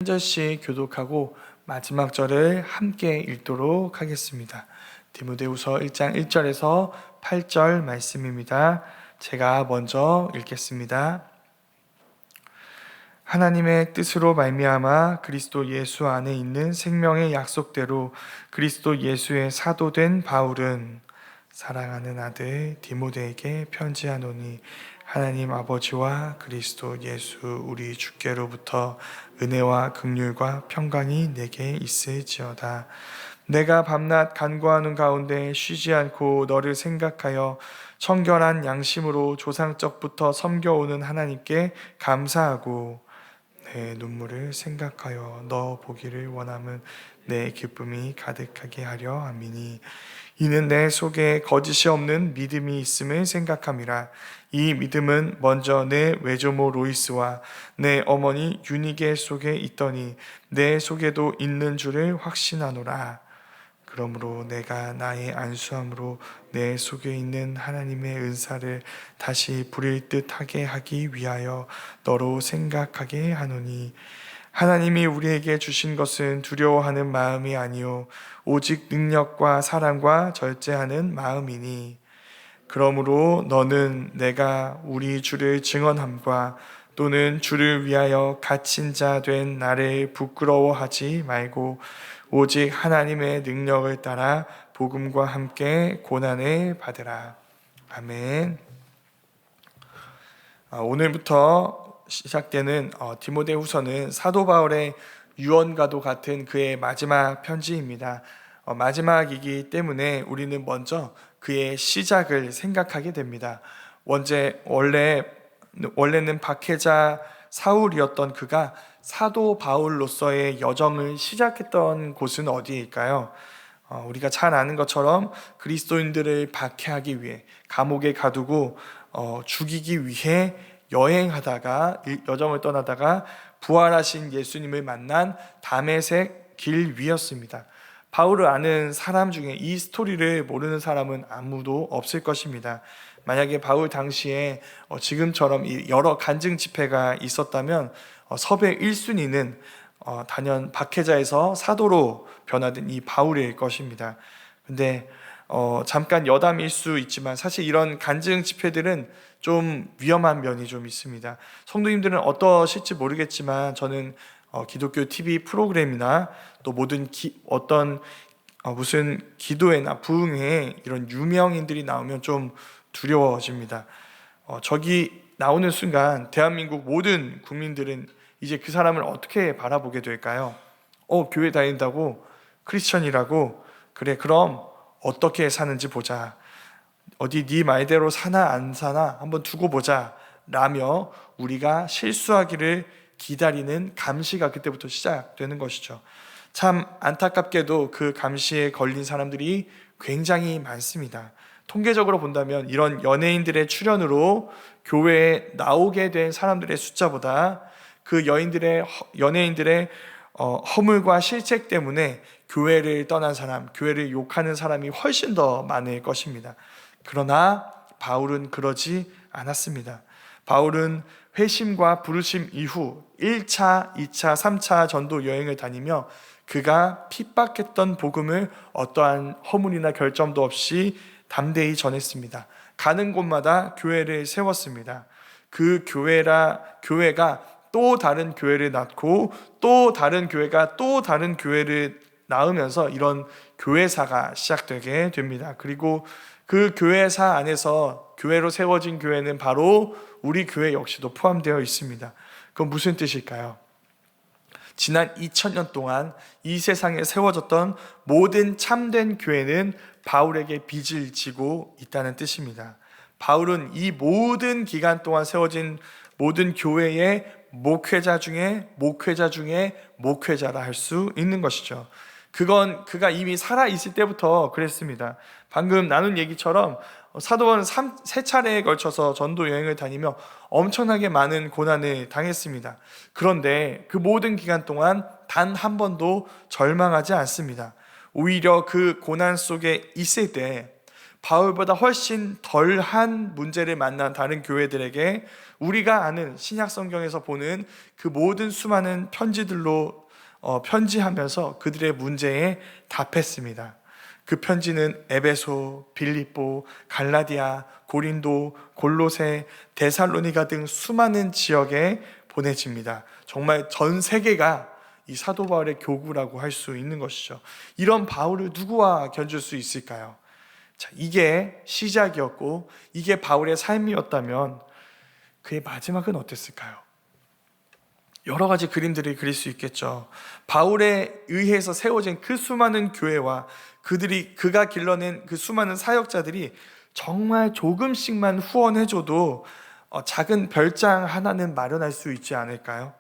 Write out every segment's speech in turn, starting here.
절씩 교독하고 마지막 절을 함께 읽도록 하겠습니다. 디모데후서 1장 1절에서 8절 말씀입니다. 제가 먼저 읽겠습니다. 하나님의 뜻으로 말미암아 그리스도 예수 안에 있는 생명의 약속대로 그리스도 예수의 사도된 바울은 사랑하는 아들 디모데에게 편지하노니 하나님 아버지와 그리스도 예수 우리 주께로부터 은혜와 긍휼과 평강이 내게 있을지어다. 내가 밤낮 간구하는 가운데 쉬지 않고 너를 생각하여 청결한 양심으로 조상적부터 섬겨오는 하나님께 감사하고 내 눈물을 생각하여 너 보기를 원함은 내 기쁨이 가득하게 하려 함이니 이는 내 속에 거짓이 없는 믿음이 있음을 생각함이라. 이 믿음은 먼저 내 외조모 로이스와 내 어머니 유니게 속에 있더니 내 속에도 있는 줄을 확신하노라. 그러므로 내가 나의 안수함으로 내 속에 있는 하나님의 은사를 다시 부릴 듯하게 하기 위하여 너로 생각하게 하노니 하나님이 우리에게 주신 것은 두려워하는 마음이 아니요 오직 능력과 사랑과 절제하는 마음이니 그러므로 너는 내가 우리 주를 증언함과 또는 주를 위하여 갇힌 자 된 나를 부끄러워하지 말고 오직 하나님의 능력을 따라 복음과 함께 고난을 받으라. 아멘. 오늘부터 시작되는 디모데후서는 사도 바울의 유언과도 같은 그의 마지막 편지입니다. 마지막이기 때문에 우리는 먼저 그의 시작을 생각하게 됩니다. 원래는 박해자 사울이었던 그가 사도 바울로서의 여정을 시작했던 곳은 어디일까요? 우리가 잘 아는 것처럼 그리스도인들을 박해하기 위해 감옥에 가두고 죽이기 위해 여정을 떠나다가 부활하신 예수님을 만난 다메섹 길 위였습니다. 바울을 아는 사람 중에 이 스토리를 모르는 사람은 아무도 없을 것입니다. 만약에 바울 당시에 지금처럼 여러 간증 집회가 있었다면 섭외 1순위는 단연 박해자에서 사도로 변화된 이 바울일 것입니다. 근데 잠깐 여담일 수 있지만 사실 이런 간증 집회들은 좀 위험한 면이 좀 있습니다. 성도님들은 어떠실지 모르겠지만 저는 기독교 TV 프로그램이나 또 무슨 기도회나 부흥회에 이런 유명인들이 나오면 좀 두려워집니다. 저기 나오는 순간 대한민국 모든 국민들은 이제 그 사람을 어떻게 바라보게 될까요? 교회 다닌다고 크리스천이라고 그래 그럼 어떻게 사는지 보자. 어디 네 말대로 사나 안 사나 한번 두고 보자 라며 우리가 실수하기를 기다리는 감시가 그때부터 시작되는 것이죠. 참 안타깝게도 그 감시에 걸린 사람들이 굉장히 많습니다. 통계적으로 본다면 이런 연예인들의 출연으로 교회에 나오게 된 사람들의 숫자보다 그 연예인들의 허물과 실책 때문에 교회를 떠난 사람, 교회를 욕하는 사람이 훨씬 더 많을 것입니다. 그러나 바울은 그러지 않았습니다. 바울은 회심과 부르심 이후 1차, 2차, 3차 전도 여행을 다니며 그가 핍박했던 복음을 어떠한 허물이나 결점도 없이 담대히 전했습니다. 가는 곳마다 교회를 세웠습니다. 그 교회가 또 다른 교회를 낳고 또 다른 교회가 또 다른 교회를 낳으면서 이런 교회사가 시작되게 됩니다. 그리고 그 교회사 안에서 교회로 세워진 교회는 바로 우리 교회 역시도 포함되어 있습니다. 그건 무슨 뜻일까요? 지난 2000년 동안 이 세상에 세워졌던 모든 참된 교회는 바울에게 빚을 지고 있다는 뜻입니다. 바울은 이 모든 기간 동안 세워진 모든 교회의 목회자 중에 목회자라 할 수 있는 것이죠. 그건 그가 이미 살아있을 때부터 그랬습니다. 방금 나눈 얘기처럼 사도 바울은 3차례에 걸쳐서 전도 여행을 다니며 엄청나게 많은 고난을 당했습니다. 그런데 그 모든 기간 동안 단 한 번도 절망하지 않습니다. 오히려 그 고난 속에 있을 때 바울보다 훨씬 덜한 문제를 만난 다른 교회들에게 우리가 아는 신약 성경에서 보는 그 모든 수많은 편지들로 편지하면서 그들의 문제에 답했습니다. 그 편지는 에베소, 빌립보, 갈라디아, 고린도, 골로새, 데살로니가 등 수많은 지역에 보내집니다. 정말 전 세계가 이 사도 바울의 교구라고 할 수 있는 것이죠. 이런 바울을 누구와 견줄 수 있을까요? 자, 이게 시작이었고 이게 바울의 삶이었다면 그의 마지막은 어땠을까요? 여러 가지 그림들을 그릴 수 있겠죠. 바울에 의해서 세워진 그 수많은 교회와 그가 길러낸 그 수많은 사역자들이 정말 조금씩만 후원해줘도 작은 별장 하나는 마련할 수 있지 않을까요?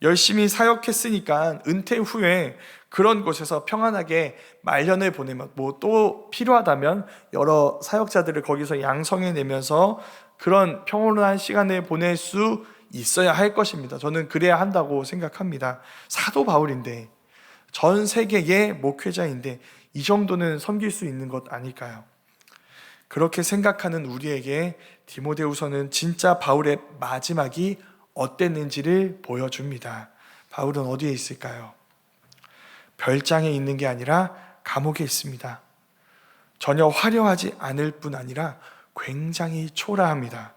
열심히 사역했으니까 은퇴 후에 그런 곳에서 평안하게 말년을 보내면 또 필요하다면 여러 사역자들을 거기서 양성해내면서 그런 평온한 시간을 보낼 수 있어야 할 것입니다. 저는 그래야 한다고 생각합니다. 사도 바울인데, 전 세계의 목회자인데 이 정도는 섬길 수 있는 것 아닐까요? 그렇게 생각하는 우리에게 디모데후서는 진짜 바울의 마지막이 어땠는지를 보여줍니다. 바울은 어디에 있을까요? 별장에 있는 게 아니라 감옥에 있습니다. 전혀 화려하지 않을 뿐 아니라 굉장히 초라합니다.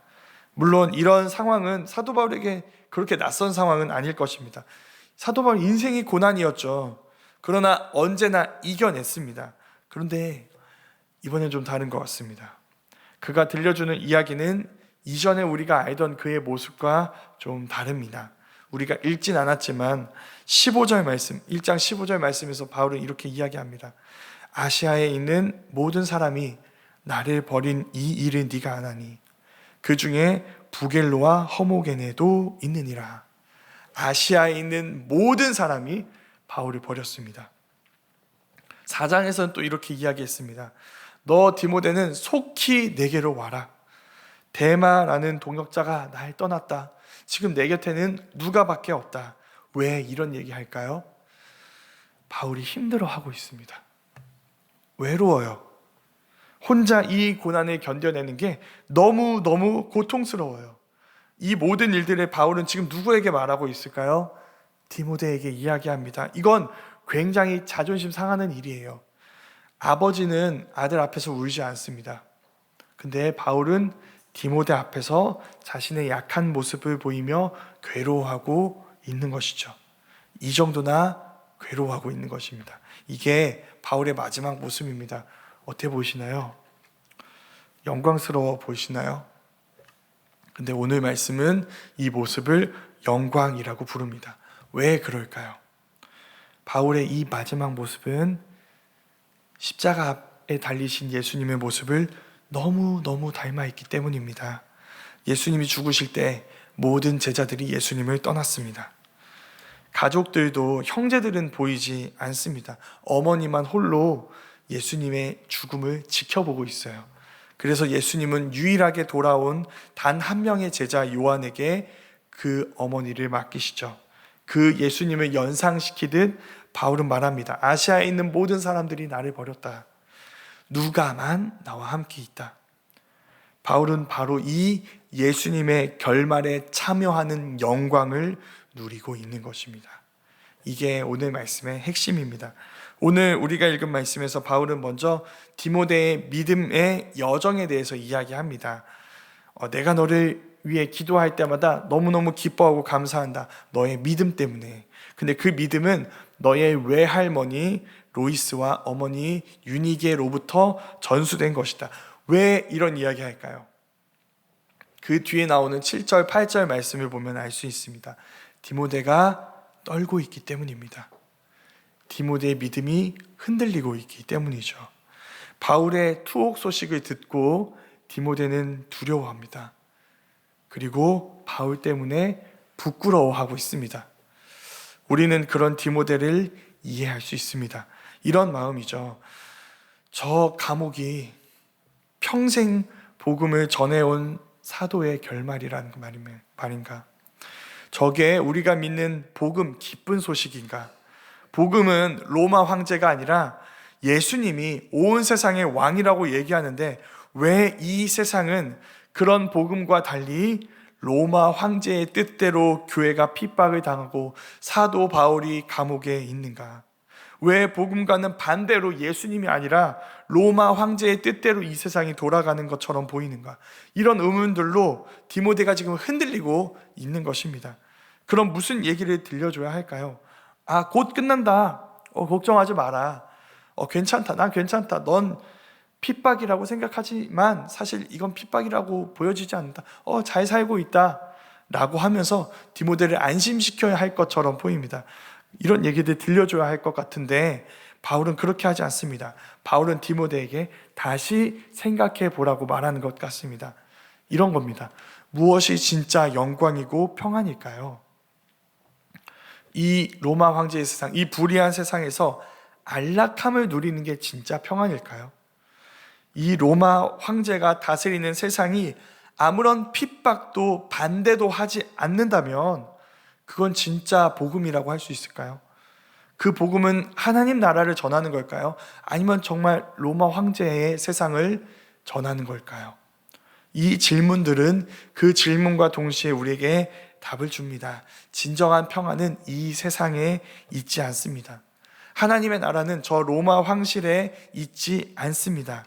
물론 이런 상황은 사도 바울에게 그렇게 낯선 상황은 아닐 것입니다. 사도 바울 인생이 고난이었죠. 그러나 언제나 이겨냈습니다. 그런데 이번엔 좀 다른 것 같습니다. 그가 들려주는 이야기는 이전에 우리가 알던 그의 모습과 좀 다릅니다. 우리가 읽진 않았지만 15절 말씀, 1장 15절 말씀에서 바울은 이렇게 이야기합니다. 아시아에 있는 모든 사람이 나를 버린 이 일을 네가 아나니 그 중에 부겔로와 허모게네도 있느니라. 아시아에 있는 모든 사람이 바울을 버렸습니다. 4장에서는 또 이렇게 이야기했습니다. 너 디모데는 속히 내게로 와라. 데마라는 동역자가 날 떠났다. 지금 내 곁에는 누가밖에 없다. 왜 이런 얘기할까요? 바울이 힘들어하고 있습니다. 외로워요. 혼자 이 고난을 견뎌내는 게 너무너무 고통스러워요. 이 모든 일들을 바울은 지금 누구에게 말하고 있을까요? 디모데에게 이야기합니다. 이건 굉장히 자존심 상하는 일이에요. 아버지는 아들 앞에서 울지 않습니다. 근데 바울은 디모데 앞에서 자신의 약한 모습을 보이며 괴로워하고 있는 것이죠. 이 정도나 괴로워하고 있는 것입니다. 이게 바울의 마지막 모습입니다. 어떻게 보시나요? 영광스러워 보이시나요? 근데 오늘 말씀은 이 모습을 영광이라고 부릅니다. 왜 그럴까요? 바울의 이 마지막 모습은 십자가에 달리신 예수님의 모습을 너무너무 닮아있기 때문입니다. 예수님이 죽으실 때 모든 제자들이 예수님을 떠났습니다. 가족들도, 형제들은 보이지 않습니다. 어머니만 홀로 예수님의 죽음을 지켜보고 있어요. 그래서 예수님은 유일하게 돌아온 단 한 명의 제자 요한에게 그 어머니를 맡기시죠. 그 예수님을 연상시키듯 바울은 말합니다. 아시아에 있는 모든 사람들이 나를 버렸다. 누가만 나와 함께 있다. 바울은 바로 이 예수님의 결말에 참여하는 영광을 누리고 있는 것입니다. 이게 오늘 말씀의 핵심입니다. 오늘 우리가 읽은 말씀에서 바울은 먼저 디모데의 믿음의 여정에 대해서 이야기합니다. 내가 너를 위해 기도할 때마다 너무너무 기뻐하고 감사한다. 너의 믿음 때문에. 근데 그 믿음은 너의 외할머니 로이스와 어머니 유니게로부터 전수된 것이다. 왜 이런 이야기 할까요? 그 뒤에 나오는 7절, 8절 말씀을 보면 알 수 있습니다. 디모데가 떨고 있기 때문입니다. 디모데의 믿음이 흔들리고 있기 때문이죠. 바울의 투옥 소식을 듣고 디모데는 두려워합니다. 그리고 바울 때문에 부끄러워하고 있습니다. 우리는 그런 디모데를 이해할 수 있습니다. 이런 마음이죠. 저 감옥이 평생 복음을 전해온 사도의 결말이라는 말인가? 저게 우리가 믿는 복음, 기쁜 소식인가? 복음은 로마 황제가 아니라 예수님이 온 세상의 왕이라고 얘기하는데 왜 이 세상은 그런 복음과 달리 로마 황제의 뜻대로 교회가 핍박을 당하고 사도 바울이 감옥에 있는가? 왜 복음과는 반대로 예수님이 아니라 로마 황제의 뜻대로 이 세상이 돌아가는 것처럼 보이는가? 이런 의문들로 디모데가 지금 흔들리고 있는 것입니다. 그럼 무슨 얘기를 들려줘야 할까요? 곧 끝난다. 걱정하지 마라. 괜찮다. 난 괜찮다. 넌 핍박이라고 생각하지만 사실 이건 핍박이라고 보여지지 않는다. 잘 살고 있다. 라고 하면서 디모데를 안심시켜야 할 것처럼 보입니다. 이런 얘기들 들려줘야 할 것 같은데 바울은 그렇게 하지 않습니다. 바울은 디모데에게 다시 생각해 보라고 말하는 것 같습니다. 이런 겁니다. 무엇이 진짜 영광이고 평안일까요? 이 로마 황제의 세상, 이 불의한 세상에서 안락함을 누리는 게 진짜 평안일까요? 이 로마 황제가 다스리는 세상이 아무런 핍박도 반대도 하지 않는다면 그건 진짜 복음이라고 할 수 있을까요? 그 복음은 하나님 나라를 전하는 걸까요? 아니면 정말 로마 황제의 세상을 전하는 걸까요? 이 질문들은 그 질문과 동시에 우리에게 답을 줍니다. 진정한 평안은 이 세상에 있지 않습니다. 하나님의 나라는 저 로마 황실에 있지 않습니다.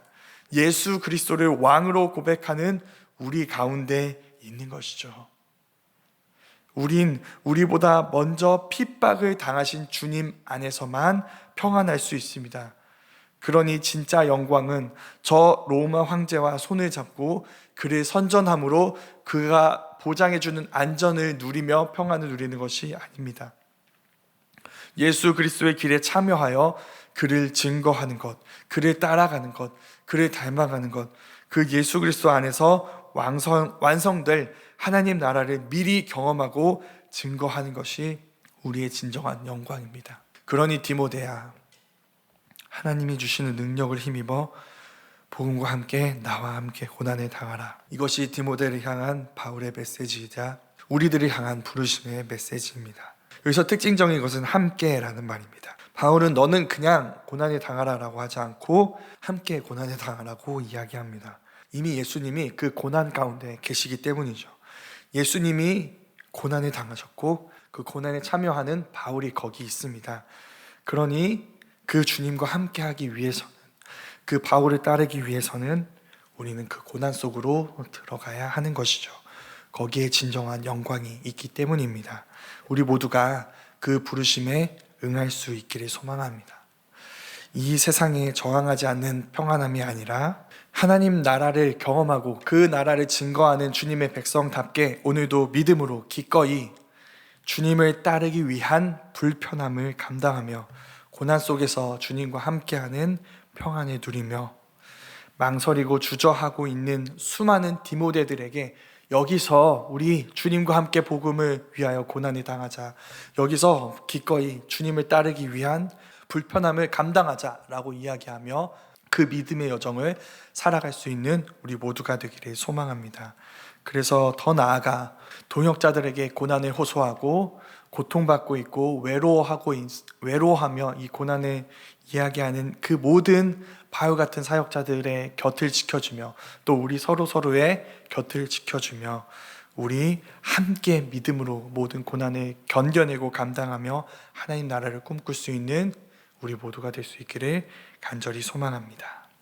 예수 그리스도를 왕으로 고백하는 우리 가운데 있는 것이죠. 우린 우리보다 먼저 핍박을 당하신 주님 안에서만 평안할 수 있습니다. 그러니 진짜 영광은 저 로마 황제와 손을 잡고 그를 선전함으로 그가 보장해주는 안전을 누리며 평안을 누리는 것이 아닙니다. 예수 그리스도의 길에 참여하여 그를 증거하는 것, 그를 따라가는 것, 그를 닮아가는 것, 그 예수 그리스도 안에서 완성될 하나님 나라를 미리 경험하고 증거하는 것이 우리의 진정한 영광입니다. 그러니 디모데야, 하나님이 주시는 능력을 힘입어 복음과 함께 나와 함께 고난을 당하라. 이것이 디모데를 향한 바울의 메시지이자 우리들을 향한 부르심의 메시지입니다. 여기서 특징적인 것은 함께라는 말입니다. 바울은 너는 그냥 고난을 당하라라고 하지 않고 함께 고난을 당하라고 이야기합니다. 이미 예수님이 그 고난 가운데 계시기 때문이죠. 예수님이 고난을 당하셨고 그 고난에 참여하는 바울이 거기 있습니다. 그러니 그 주님과 함께하기 위해서는, 그 바울을 따르기 위해서는 우리는 그 고난 속으로 들어가야 하는 것이죠. 거기에 진정한 영광이 있기 때문입니다. 우리 모두가 그 부르심에 응할 수 있기를 소망합니다. 이 세상에 저항하지 않는 평안함이 아니라 하나님 나라를 경험하고 그 나라를 증거하는 주님의 백성답게 오늘도 믿음으로 기꺼이 주님을 따르기 위한 불편함을 감당하며 고난 속에서 주님과 함께하는 평안을 누리며 망설이고 주저하고 있는 수많은 디모데들에게 여기서 우리 주님과 함께 복음을 위하여 고난을 당하자, 여기서 기꺼이 주님을 따르기 위한 불편함을 감당하자라고 이야기하며 그 믿음의 여정을 살아갈 수 있는 우리 모두가 되기를 소망합니다. 그래서 더 나아가 동역자들에게 고난을 호소하고 고통받고 있고 외로워하며 이 고난을 이야기하는 그 모든 바울 같은 사역자들의 곁을 지켜주며 또 우리 서로의 곁을 지켜주며 우리 함께 믿음으로 모든 고난을 견뎌내고 감당하며 하나님 나라를 꿈꿀 수 있는 우리 모두가 될 수 있기를 간절히 소망합니다.